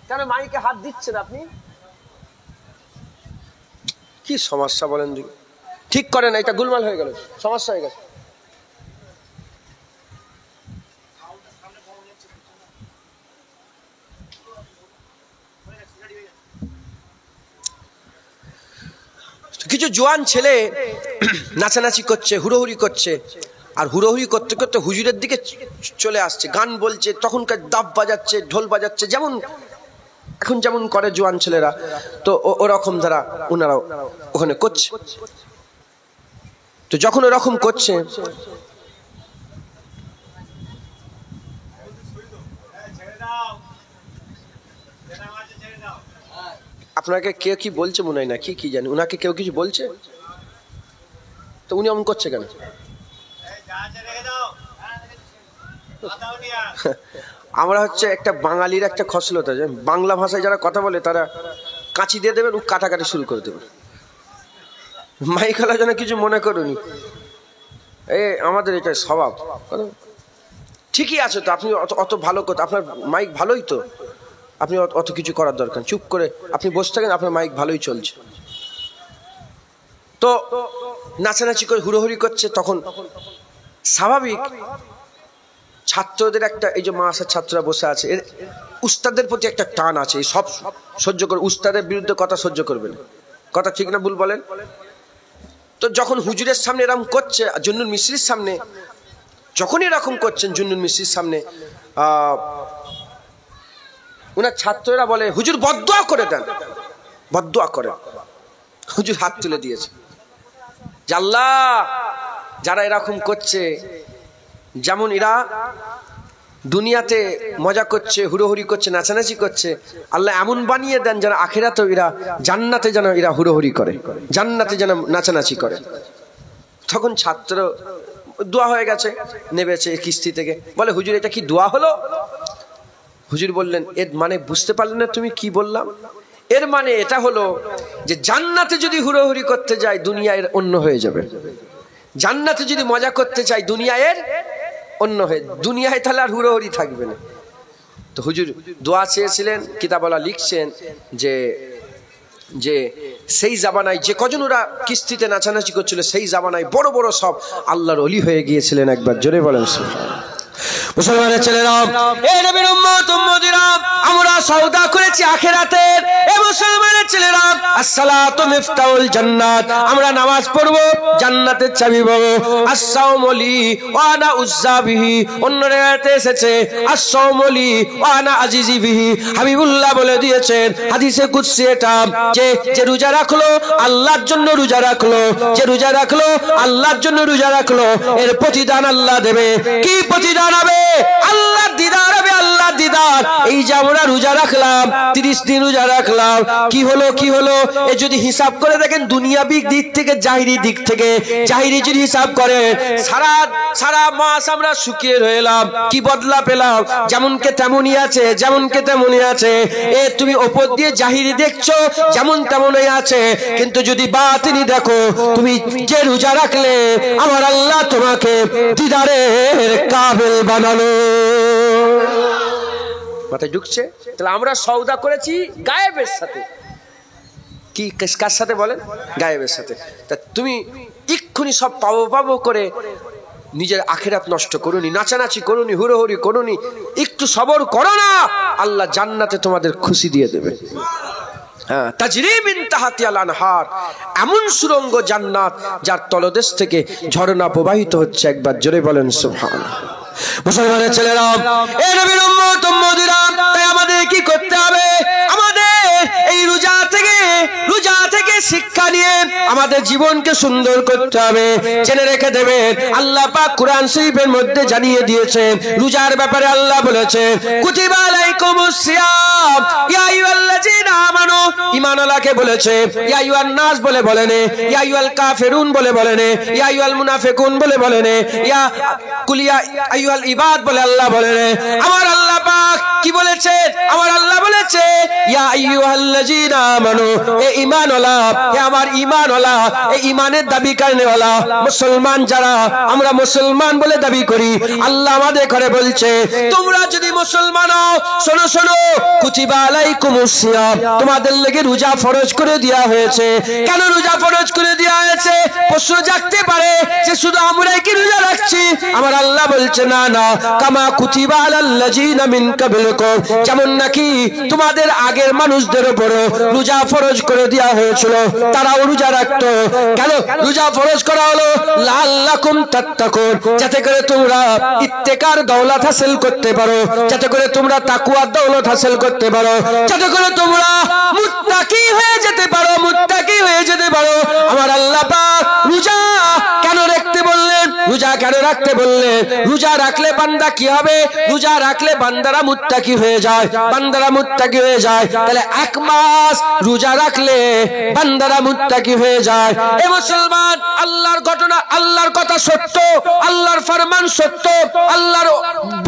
S1: কেন মাইকে হাত দিচ্ছেন আপনি? কি সমস্যা বলেন? ঠিক করে না, এটা গোলমাল হয়ে গেল, সমস্যা হয়ে গেছে। কিছু জোয়ান ছেলে নাচানাচি করছে, হুড়োহুড়ি করছে, আর হুড়োহুড়ি করতে করতে হুজুরের দিকে চলে আসছে, গান বলছে, তখনকার দাব বাজাচ্ছে, ঢোল বাজাচ্ছে, যেমন এখন যেমন করে জোয়ান ছেলেরা। তো ওরকম ধারা ওনারাও ওখানে করছে। তো যখন ওরকম করছে, আপনাকে কেউ কি বলছে মনে হয় না, কি জানি, ওনাকে কেউ কিছু বলছে? তো উনি অমন করছে কেন? আমরা হচ্ছে একটা বাঙালির একটা খসলতা, যে বাংলা ভাষায় যারা কথা বলে তারা কাঁচি দিয়ে দেবেন, ও কাটাকাটি শুরু করে দেবেন। মাইকওয়ালা যেন কিছু মনে করুনি, আমাদের এটা স্বভাব। ঠিকই আছে তো, আপনি অত ভালো কথা, আপনার মাইক ভালোই তো, আপনি অত কিছু করার দরকার, চুপ করে আপনি বসে থাকেন, আপনার মাইক ভালোই চলছে। তো নাচানাচি করে হুড়োহুড়ি করছে, তখন স্বাভাবিক ছাত্রদের একটা, এই যে মাসার ছাত্ররা বসে আছে, উস্তাদের প্রতি একটা টান আছে, সব সহ্য করে, উস্তাদের বিরুদ্ধে কথা সহ্য করবেন, কথা ঠিক না ভুল বলেন? তো যখন হুজুরের সামনে এরকম করছে, জুন্নুন মিস্ত্রির সামনে যখন এরকম করছেন, জুন্নুন মিস্ত্রির সামনে ওনার ছাত্ররা বলে হুজুর বদদুয়া করে দেন, বদদুয়া করেন। হুজুর হাত তুলে দিয়েছে, যে আল্লাহ যারা এরকম করছে, যেমন এরা দুনিয়াতে মজা করছে, হুড়োহুড়ি করছে, নাচানাচি করছে, আল্লাহ এমন বানিয়ে দেন যেন আখিরাতেও এরা, জান্নাতে যেন এরা হুড়োহুড়ি করে, জান্নাতে যেন নাচানাচি করে। তখন ছাত্র দোয়া হয়ে গেছে, নেবেছে কিস্তি থেকে, বলে হুজুর এটা কি দোয়া হলো? হুজুর বললেন এর মানে বুঝতে পারলেন না তুমি কি বললাম? এর মানে এটা হলো যে জান্নাতে যদি হুড়োহুড়ি করতে যায়, দুনিয়া এর অন্য হয়ে যাবে। জান্নাতে যদি মজা করতে চাই, দুনিয়া এর অন্য হয়ে, দুনিয়ায় তাহলে আর হুড়োহুড়ি থাকবে না। তো হুজুর দোয়া চেয়েছিলেন, কিতাবওয়ালা লিখছেন যে যে সেই জামানায় যে কজন ওরা কিস্তিতে নাচানাচি করছিল, সেই জামানায় বড় বড় সব আল্লাহর ওলি হয়ে গিয়েছিলেন। একবার জোরে বলেন মুসলমানের ছেলেরা, এই নবীর উম্মত উম্মতিরা, আমরা সওদা করেছি আখিরাতের। এই মুসলমানের ছেলেরা, আসসালাতু মিফতাহুল জান্নাত, আমরা নামাজ পড়ব, জান্নাতের চাবি পাবো। আসসাওমু লি ওয়া আনা উজ্জা বিহি, অন্য রাতে এসেছে আসসাওমু লি ওয়া আনা আজিজি বিহি। হাবিবুল্লাহ বলে দিয়েছেন হাদিসে কুদসি এটা, যে রোজা রাখলো আল্লাহর জন্য রোজা রাখলো, যে রোজা রাখলো আল্লাহর জন্য রোজা রাখলো, এর প্রতিদান আল্লাহ দেবে। কি প্রতিদান হবে? আল্লাহর দিদার হবে, আল্লাহর দিদার। এই যে আমরা রোজা রাখলাম, 30 দিন রোজা রাখলাম, কি হলো কি হলো? এ যদি হিসাব করে দেখেন দুনিয়াবি দিক থেকে, জাহিরি দিক থেকে, জাহিরি যদি হিসাব করে, সারা মাস আমরা শুকিয়ে রইলাম, কি বদলা পেলাম? যেমনকে তেমনই আছে, যেমনকে তেমনই আছে। এ তুমি ওপর দিয়ে জাহিরি দেখছো যেমন তেমনই আছে, কিন্তু যদি বাতিনি দেখো, তুমি যে রোজা রাখলে আমার আল্লাহ তোমাকে দিদারের কাবিল বানালো। মাথায় ঢুকছে? তাহলে আমরা সওদা করেছি গায়েবের সাথে। কি কার সাথে বলেন? গায়েবের সাথে। তা তুমি এক্ষুনি সব পাবো পাবো করে নিজের আখিরাত নষ্ট করুনি, নাচানাচি করুনি, হুড়োহুড়ি করুনি, একটু সবর করো না, আল্লাহ জান্নাতে তোমাদের খুশি দিয়ে দেবে। হ্যাঁ, তাজরি মিন তাহতিহাল আনহার, এমন সুরঙ্গ জান্নাত যার তলদেশ থেকে ঝর্ণা প্রবাহিত হচ্ছে। একবার জোরে বলেন সুবহানাল্লাহ। মুসলমানের ছেলেরা, এই নবীর উম্মত উম্মতিরা, তাই আমাদের কি করতে হবে? আমাদের এই রোজা থেকে শিক্ষা নিয়ে আমাদের জীবনকে সুন্দর করতে হবে। জেনে রেখে দেবেন, আল্লাহ পাক কুরআন শরীফের মধ্যে জানিয়ে দিয়েছেন রোজার ব্যাপারে। আল্লাহ বলেছেন কুতিবা আলাইকুমুস সিয়াম ইয়া আইয়ুহাল্লাযীনা আমানু, ঈমানওয়ালাকে বলেছে ইয়া আইয়ুহান নাস বলে বলেনে, ইয়া আইয়ুহাল কাফিরুন বলে বলেনে, ইয়া আইয়ুহাল মুনাফিকুন বলে বলেনে, ইয়া কুলিয়া আইয়ুহাল ইবাদ বলে আল্লাহ বলেন। আমার আল্লাহ পাক কি বলেছে? আমার আল্লাহ বলেছে ইয়া আইয়ুহাল্লাযীনা আমানু, এ ঈমানওয়ালা, এ আমার ঈমানওয়ালা, এই ঈমানের দাবি করনেওয়ালা মুসলমান যারা, আমরা মুসলমান বলে দাবি করি, আল্লাহ আমাদের করে বলছে তোমরা যদি মুসলমান হও, শোনো শোনো, কুতিবা আলাইকুমুস সিয়াম, তোমাদের লাগি রোজা ফরজ করে দেয়া হয়েছে। কেন রোজা ফরজ করে দেয়া হয়েছে? প্রশ্ন জাগতে পারে যে শুধু আমরাই কি রোজা রাখছি? আমার আল্লাহ বলছে না না, কামা কুতিবা আলাল্লাযীনা মিন কাবলিকুম, যেমন নাকি তোমাদের আগের মানুষদের উপর রোজা ফরজ করে দেয়া হয়েছিল, তারাও রোজা রাখতো। কেন রোজা ফরজ করা হলো? লাআল্লাকুম তাত্তাকুন, যাতে করে তোমরা ইত্তেকার দৌলত হাসিল করতে পারো, যাতে করে তোমরা তাকওয়ার দৌলত হাসিল করতে পারো, যাতে করে তোমরা মুত্তাকি হয়ে যেতে পারো, মুত্তাকি হয়ে যেতে পারো। আমার আল্লাহ পাক রোজা কেন রাখতে বললেন? রোজা কেন রাখতে বললেন? রোজা রাখলে বান্দা কি হবে? রোজা রাখলে বান্দারা মুত্তাকি হয়ে যায়, বান্দারা মুত্তাকি হয়ে যায়। তাহলে 1 মাস রোজা রাখলে বান্দারা মুত্তাকি হয়ে যায়। এ মুসলমান, আল্লাহর ঘটনা, আল্লাহর কথা সত্য, আল্লাহর ফরমান সত্য, আল্লাহর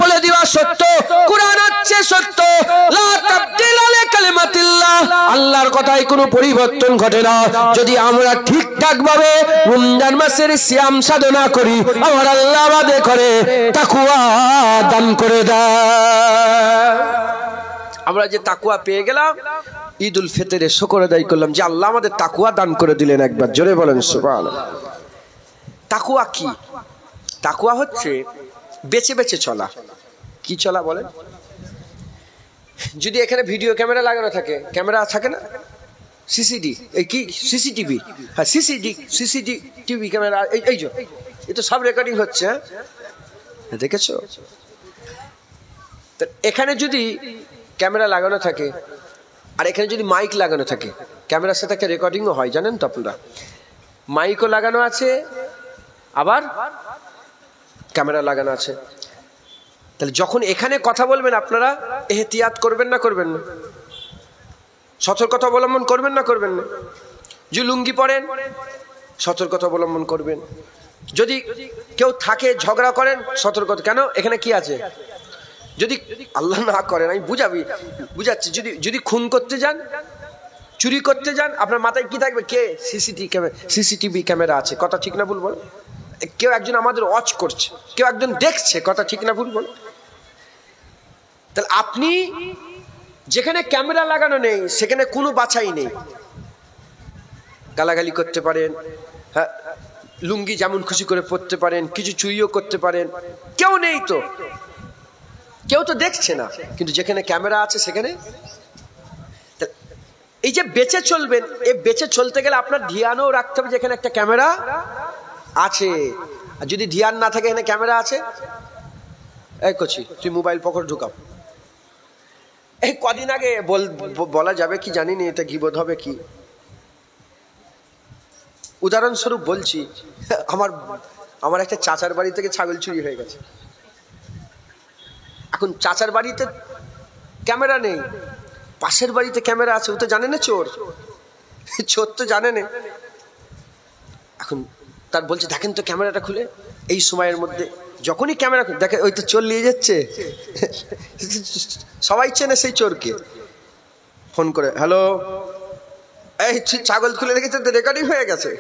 S1: বলে দেওয়া সত্য, কুরআন হচ্ছে সত্য। লা তাবদিলা লিকালিমাতিল্লাহ, আল্লাহর কথায় কোনো পরিবর্তন ঘটে না। যদি আমরা ঠিকঠাক ভাবে রমজান মাসের সিয়াম সাধনা করি, আমার আল্লাহ আমাদের করে তাকওয়া দান করে দেয়। আমরা যে তাকওয়া পেয়ে গেলাম, ঈদুল ফিতরে শুকর আদায় করলাম যে আল্লাহ আমাদের তাকওয়া দান করে দিলেন। একবার জোরে বলেন সুবহানাল্লাহ। তাকওয়া কি? তাকওয়া হচ্ছে বেঁচে বেঁচে চলা। কি চলা বলেন? যদি এখানে ভিডিও ক্যামেরা লাগানো থাকে, ক্যামেরা থাকে না, সিসিডি, এই কি সিসিটিভি, হ্যাঁ সিসিটিভি ক্যামেরা, এই যে এই তো সব রেকর্ডিং হচ্ছে, দেখেছো? এখানে যদি ক্যামেরা লাগানো থাকে আর এখানে যদি মাইক লাগানো থাকে, ক্যামেরার সাথে একটা রেকর্ডিংও হয়, জানেন তো আপনারা? মাইকও লাগানো আছে, আবার ক্যামেরা লাগানো আছে। তাহলে যখন এখানে কথা বলবেন আপনারা এহতিয়াত করবেন না করবেন না? সতর্কতা অবলম্বন করবেন না করবেন না? যে লুঙ্গি পরেন, সতর্কতা অবলম্বন করবেন। যদি কেউ থাকে ঝগড়া করেন, সতর্কতা। কেন? এখানে কি আছে? যদি আল্লাহ না করেন, আমি বুঝাচ্ছি, যদি খুন করতে যান, চুরি করতে যান, আপনার মাথায় কি থাকবে? কে? সিসিটিভি ক্যামেরা আছে। কথা ঠিক না ভুল বল? কেউ একজন আমাদের ওয়াচ করছে, কেউ একজন দেখছে। কথা ঠিক না ভুল বল? তাহলে আপনি যেখানে ক্যামেরা লাগানো নেই সেখানে কোনো বাছাই নেই। গালাগালি করতে পারেন, হ্যাঁ, লুঙ্গি যেমন খুশি করে পরতে পারেন, কিছু চুরিও করতে পারেন, কেউ নেই তো, কেউ তো দেখছে না। কিন্তু যেখানে ক্যামেরা আছে সেখানে এই যে বেঁচে চলবেন, এই বেঁচে চলতে গেলে আপনার ধ্যানও রাখতে হবে যেখানে একটা ক্যামেরা আছে। আর যদি ধ্যান না থাকে এখানে ক্যামেরা আছে, এই করছি তুই মোবাইল পকেট ঢুকাও। এই কদিন আগে বলা যাবে কি জানি না, এটা গীবত হবে কি? উদাহরণস্বরূপ বলছি, আমার একটা চাচার বাড়ি থেকে ছাগল চুরি হয়ে গেছে। এখন চাচার বাড়িতে ক্যামেরা নেই, পাশের বাড়িতে ক্যামেরা আছে। ও তো জানে না চোর তো জানে না। এখন তার বলছে দেখেন তো ক্যামেরাটা খুলে। এই সময়ের মধ্যে যখনই ক্যামেরা দেখে, ওই তো চোর নিয়ে যাচ্ছে। সবাই চেনে সেই চোরকে। ফোন করে, হ্যালো, এই ছাগল খুলে রেখেছে, তো রেকর্ডিং হয়ে গেছে।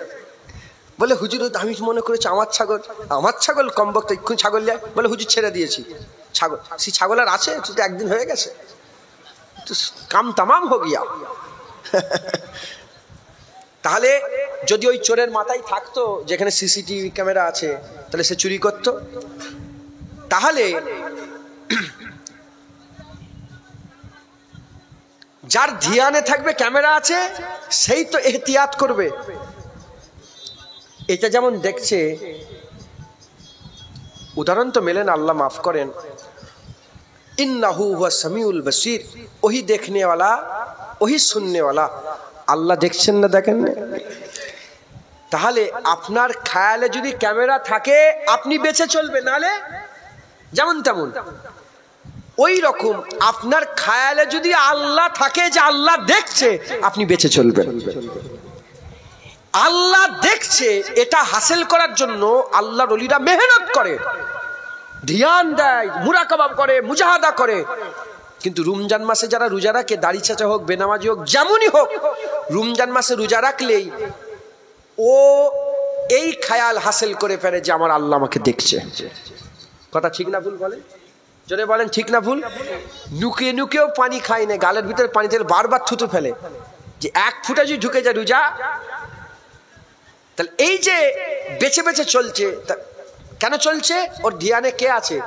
S1: বলে হুজুর, আমি মনে করেছি আমার ছাগল কম বক্ত, এক্ষুনি ছাগল যায়। বলে হুজুর ছেড়ে দিয়েছি ছাগল। সেই ছাগল আর আছে? তো একদিন হয়ে গেছে, তো কাম তামাম হো গিয়া। তাহলে যদি ওই চোরের মাথায় থাকতো যেখানে সিসিটিভি ক্যামেরা আছে, তাহলে সে চুরি করত। তাহলে যার ধ্যানে থাকবে ক্যামেরা আছে, সেই তো এহতিয়াত করবে। এটা যেমন দেখছে, উদাহরণ তো মেলে না, আল্লাহ মাফ করেন। ইন্নাহু হুয়া সামিউল বাসীর, ওহি দেখনে वाला, ওহি শুননে वाला। আল্লাহ দেখছেন না, দেখেন না? তাহলে আপনার খেয়ালে যদি ক্যামেরা থাকে আপনি বেঁচে চলবেন, নালে যেমন তেমন। ওই রকম আপনার খেয়ালে যদি আল্লাহ থাকে যে আল্লাহ দেখছে, আপনি বেঁচে চলবেন। আল্লাহ দেখছে, এটা হাসিল করার জন্য আল্লাহর ওলিরা মেহনত করে, ধ্যান দেয়, মুরাকাবা করে, মুজাহাদা করে। কিন্তু রমজান মাসে যারা রোজা রাখে, দাড়ি চাচা হোক, বেনামাজি হোক, যেমনই হোক, রমজান মাসে রোজা রাখলেই ও এই খেয়াল হাসিল করে ফেলে যে আমার আল্লাহ আমাকে দেখছে। কথা ঠিক না ভুল বলেন? জোরে বলেন, ঠিক না ভুল? নুকিয়ে নুকিয়েও পানি খায় না, গালের ভিতরে পানি তেল বারবার থুতু ফেলে, যে এক ফুটা যদি ঢুকে যায় রোজা। তাহলে এই যে বেছে বেছে চলছে, কেন চলছে? ওর ধ্যানে কে আছে?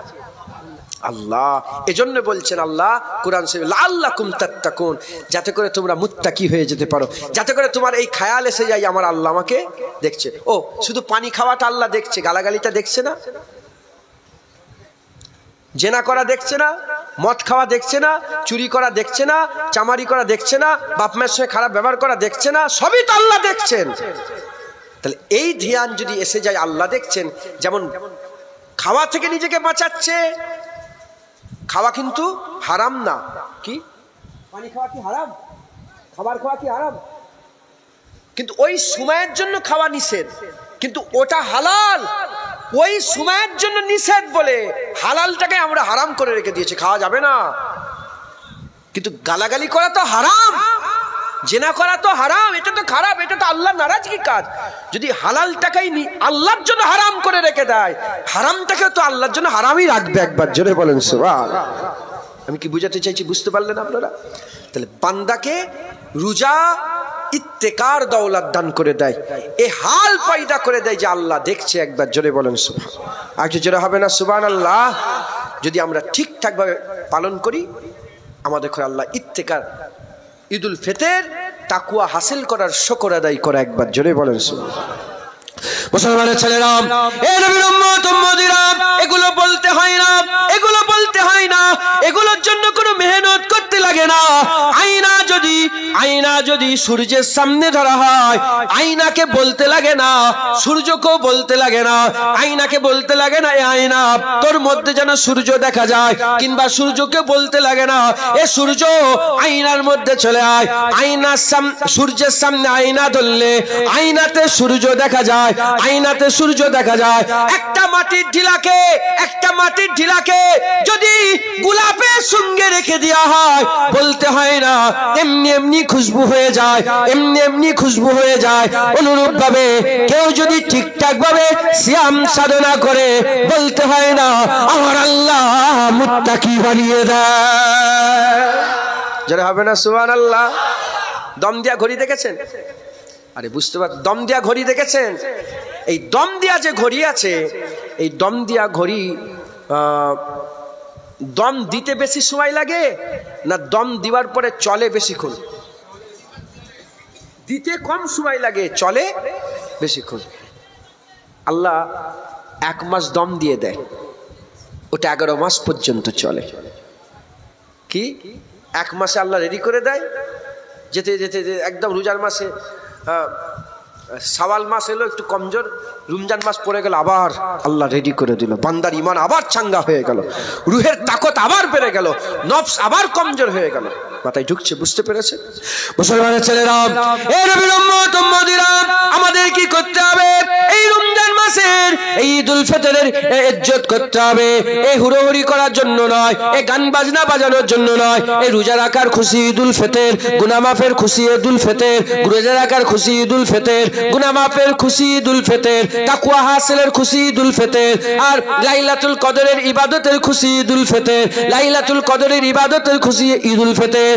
S1: আল্লাহ। এজন্য বলছেন আল্লাহ কুরআন শরীফে, লাআল্লাকুম তাত্তাকুন, যাতে করে তোমরা মুত্তাকি হয়ে যেতে পারো, যাতে করে তোমার এই খেয়াল এসে যায় আমার আল্লাহ আমাকে দেখছে। ও শুধু পানি খাওয়াটা আল্লাহ দেখছে, গালাগালিটা দেখছে না, জেনা করা দেখছে না, মদ খাওয়া দেখছে না, চুরি করা দেখছে না, চামারি করা দেখছে না, বাপ মায়ের সঙ্গে খারাপ ব্যবহার করা দেখছে না, সবই তো আল্লাহ দেখছেন। তাহলে এই ধ্যান যদি এসে যায়, আল্লাহ দেখছেন যেমন খাওয়া থেকে নিজেকে বাঁচাচ্ছে। খাওয়া কিন্তু হারাম না। কি পানি খাওয়া কি হারাম? খাবার খাওয়া কি হারাম? কিন্তু ওই সময়ের জন্য খাওয়া নিষেধ, কিন্তু ওটা হালাল। ওই সময়ের জন্য নিষেধ বলে হালালটাকে আমরা হারাম করে রেখে দিয়েছি, খাওয়া যাবে না। কিন্তু গালাগালি করা তো হারাম, জেনা করা তো হারাম, এটা তো খারাপ, এটা তো আল্লাহ নারাজগি কাজ। যদি হালালটাকেই আল্লাহর জন্য হারাম করে রেখে দেয়, হারামটাকে তো আল্লাহর জন্য হারামই রাখবে। একবার জোরে বলেন সুবহানাল্লাহ। আমি কি বুঝাতে চাইছি বুঝতে পারলেন আপনারা? তাহলে বান্দাকে রোজা ইত্তেকার দৌলত দান করে দেয়, এ হাল পয়দা করে দেয় যে আল্লাহ দেখছে। একবার জোরে বলেন সুবহানাল্লাহ। আর জোরে হবে না সুবহানাল্লাহ? যদি আমরা ঠিকঠাক ভাবে পালন করি, আমাদের ঘরে আল্লাহ ইত্তেকার, ঈদুল ফিতর, তাকওয়া হাসিল করার শুকর আদায় করে। একবার জোরে বলেন সুবহানাল্লাহ। মুসলমানের ছেলেরা, এ নবীর উম্মত উম্মতিরা, এগুলো বলতে হয় না, এগুলো বলতে হয় না, এগুলোর জন্য কোনো মেহনত করতে লাগে না। আয়না যদি সূর্যের সামনে ধরা হয়, আয়নাকে বলতে লাগে না, সূর্যকেও বলতে লাগে না, আয়নাকে বলতে লাগে না এ আয়না তোর মধ্যে যেন সূর্য দেখা যায়, কিংবা সূর্যকে বলতে লাগে না এ সূর্য আয়নার মধ্যে চলে আয়। সূর্যের সামনে আয়না ধরলে আয়নাতে সূর্য দেখা যায়, আয়নাতে সূর্য দেখা যায়। একটা মাটির ঢিলাকে যদি গোলাপের সঙ্গে রেখে দেওয়া হয়, বলতে হয় না, এমনি এমনি খুশবু হয়ে যায়, এমনি এমনি খুশবু হয়ে যায়। অনুরূপ ভাবে কেউ যদি ঠিকঠাক ভাবে সিয়াম সাধনা করে, বলতে হয় না আমার আল্লাহ মুত্তাকি বানিয়ে দেয়। যারা হবে না সুবহানাল্লাহ। দম দিয়া ঘড়ি দেখেছেন? আরে বুঝতে পার, দম দিয়া ঘড়ি দেখেছেন? এই দম দিয়া যে ঘড়ি আছে, এই দম দিয়া ঘড়ি দম দিতে বেশি সময় লাগে না দম দিবার পরে চলে বেশিক্ষণ? দিতে কম সময় লাগে, চলে বেশিক্ষণ। আল্লাহ 1 মাস দম দিয়ে দেয়, ওটা 11 মাস পর্যন্ত চলে। কি 1 মাসে আল্লাহ রেডি করে দেয়, যেতে যেতে একদম রোজার মাসে, শাওয়াল মাস এলো একটু কমজোর, রমজান মাস পড়ে গেল, আবার আল্লাহ রেডি করে দিল, বান্দার ঈমান আবার চাঙ্গা হয়ে গেল, রুহের তাকত আবার বেড়ে গেল, নফস আবার কমজোর হয়ে গেল। মাথায় ঢুকছে? বুঝতে পেরেছে? মুসলমানের ছেলেরা, এই নবীর উম্মত উম্মতিরা, আমাদের কি করতে হবে? এই রমজান মাসের এই ঈদুল ফিতরের ইজ্জত করতে হবে। এই হুড়োহুড়ি করার জন্য নয়, এই গান বাজনা বাজানোর জন্য নয়। এই রোজা রাখার খুশি ঈদুল ফিতর, গুনাহ মাফের খুশি ঈদুল ফিতর, রোজা রাখার খুশি ঈদুল ফিতর, গুনাহ মাফের খুশি ঈদুল ফিতর, তাকওয়া হাসিলের খুশি ঈদুল ফিতর, আর লাইলাতুল কদরের ইবাদতের খুশি ঈদুল ফিতর, লাইলাতুল কদরের ইবাদতের খুশি ঈদুল ফিতর।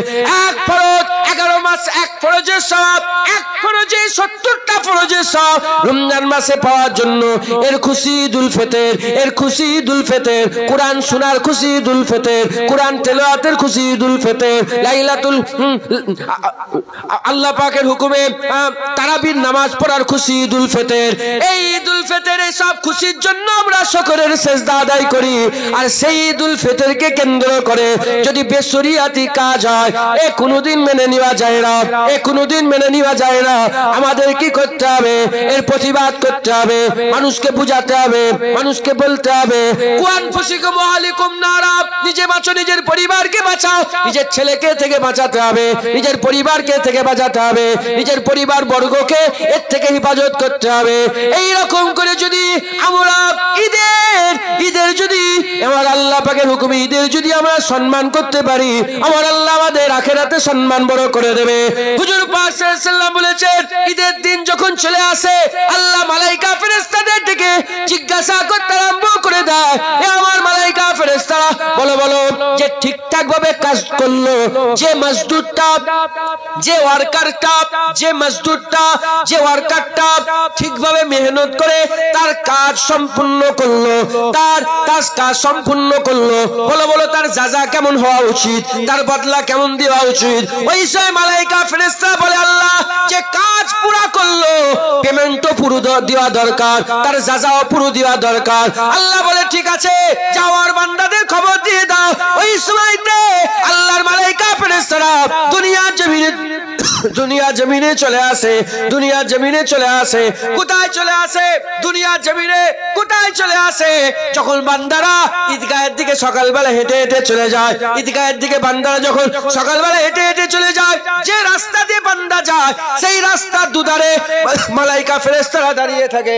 S1: এক ফরজ 11 মাস, এক ফরজের সওয়াব, এক ফরজে 70টা ফরজের সওয়াব রমজান মাসে পাওয়ার জন্য এর খুশি ঈদুল ফিতর, এর খুশি ঈদুল ফিতর, কোরআন শোনার খুশি ঈদুল ফিতর, কোরআন তেলাওয়াতের খুশি ঈদুল ফিতর, লাইলাতুল আল্লাহ পাকের হুকুমে তারাবির নামাজ পড়ার খুশি ঈদুল ফিতর। এই ঈদুল ফিতরের সব খুশির জন্য আমরা শুকরের সিজদা আদায় করি। আর সেই ঈদুল ফিতরকে কেন্দ্র করে যদি বেশরিয়াতি কাজ হয়, এ কোনোদিন মেনে নেওয়া যায় না, এ কোনোদিন মেনে নেওয়া যায় না। আমাদের কি করতে হবে? এর প্রতিবাদ করতে হবে, মানুষকে বুঝাতে হবে, মানুষকে বলতে হবে, কুয়ানফুসিকুম ওয়ালিকুম নারা, নিজে বাঁচো, নিজের পরিবারকে বাঁচাও, নিজের ছেলেকে থেকে বাঁচাতে হবে, নিজের পরিবারকে থেকে বাঁচাতে হবে, নিজের পরিবার বর্গকে এর থেকে হেফাজত করতে হবে। এই রকম করে যদি আমরা ঈদের যদি আমার আল্লাহ পাকের হুকুমে ঈদের যদি আমরা সম্মান করতে পারি, আমার আল্লাহ আমাদের আখিরাতে সম্মান বড় করে দেবে। হুজুর পাক সাল্লাল্লাহু আলাইহি ওয়াসাল্লাম বলেছেন, ঈদের দিন যখন চলে আসে, আল্লাহ মালায়েকা ফেরেশতাদের ডেকে জিজ্ঞাসা করতে আরম্ভ করে দেয়, এ আমার মালায়েকা ফেরেশতারা, বলো বলো, যে ঠিকঠাক ভাবে কাজ করলো, যে মজদুরটা, যে ওয়ার্কারটা ঠিকভাবে মেহনত করে তার কাজ সম্পূর্ণ করলো, তার কাজ সম্পূর্ণ করলো, বলো বলো তার যাজা কেমন হওয়া উচিত, তার বদলা কেমন দেওয়া উচিত? ওই সময় মালায়েকা ফেরেশতারা বলে, আল্লাহ যে কাজ পুরা করলো, পেমেন্টও পুরো দেওয়া দরকার, তার যাজাও পুরো দেওয়া দরকার। আল্লাহ বলে, ঠিক আছে, যাওয়ার বান্দাদের খবর দিয়ে দাও। ওই সময়তে আল্লাহর মালায়েকা ফেরেশতারা দুনিয়ার জমিনে দুনিয়া জমিনে চলে আসে, দুনিয়া জমিনে চলে আসে। কোথায় চলে আসে? দুনিয়া জমিনে কোথায় চলে আসে? যখন বান্দারা ঈদগাহের দিকে সকালবেলা হেঁটে হেঁটে চলে যায়, ঈদগাহের দিকে বান্দারা যখন সকালবেলা হেঁটে হেঁটে চলে যায়, যে রাস্তা দিয়ে বান্দা যায় সেই রাস্তার দুধারে মালাইকা ফেরেশতারা দাঁড়িয়ে থাকে।